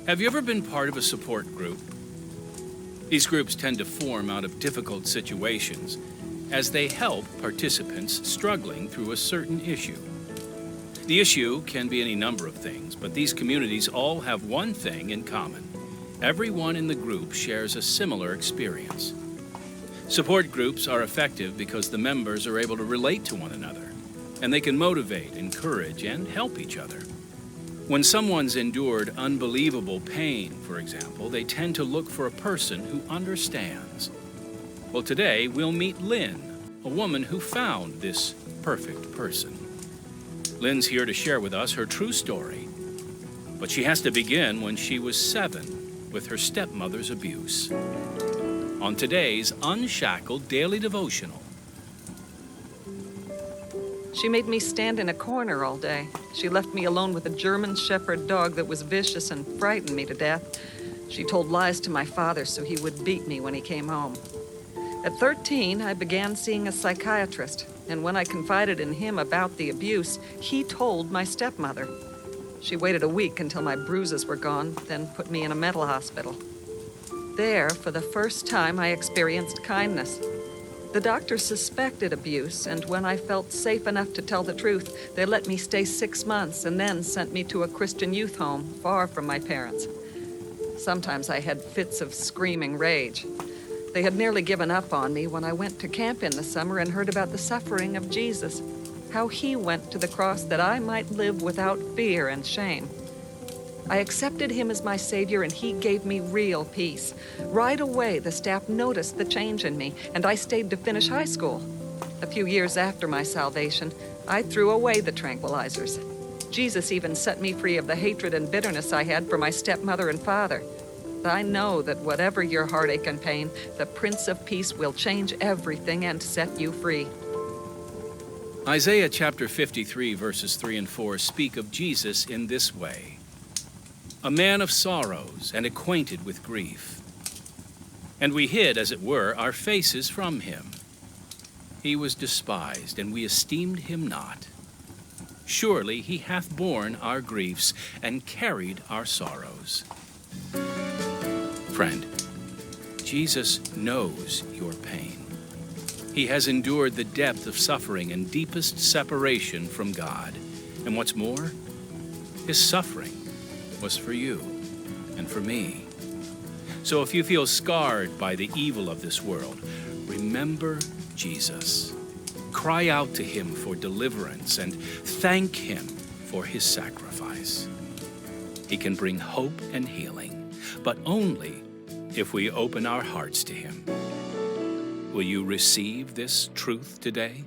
Have you ever been part of a support group? These groups tend to form out of difficult situations as they help participants struggling through a certain issue. The issue can be any number of things, but these communities all have one thing in common. Everyone in the group shares a similar experience. Support groups are effective because the members are able to relate to one another, and they can motivate, encourage, and help each other. When someone's endured unbelievable pain, for example, they tend to look for a person who understands. Well, today we'll meet Lynn, a woman who found this perfect person. Lynn's here to share with us her true story, but she has to begin when she was 7 with her stepmother's abuse. On today's Unshackled Daily Devotional. She made me stand in a corner all day. She left me alone with a German Shepherd dog that was vicious and frightened me to death. She told lies to my father so he would beat me when he came home. At 13, I began seeing a psychiatrist, and when I confided in him about the abuse, he told my stepmother. She waited a week until my bruises were gone, then put me in a mental hospital. There, for the first time, I experienced kindness. The doctor suspected abuse, and when I felt safe enough to tell the truth, they let me stay 6 months and then sent me to a Christian youth home far from my parents. Sometimes I had fits of screaming rage. They had nearly given up on me when I went to camp in the summer and heard about the suffering of Jesus, how he went to the cross that I might live without fear and shame. I accepted him as my Savior, and he gave me real peace. Right away, the staff noticed the change in me, and I stayed to finish high school. A few years after my salvation, I threw away the tranquilizers. Jesus even set me free of the hatred and bitterness I had for my stepmother and father. I know that whatever your heartache and pain, the Prince of Peace will change everything and set you free. Isaiah chapter 53, verses 3 and 4 speak of Jesus in this way. A man of sorrows and acquainted with grief. And we hid, as it were, our faces from him. He was despised, and we esteemed him not. Surely he hath borne our griefs and carried our sorrows. Friend, Jesus knows your pain. He has endured the depth of suffering and deepest separation from God. And what's more, his suffering was for you and for me. So if you feel scarred by the evil of this world, remember Jesus. Cry out to him for deliverance and thank him for his sacrifice. He can bring hope and healing, but only if we open our hearts to him. Will you receive this truth today?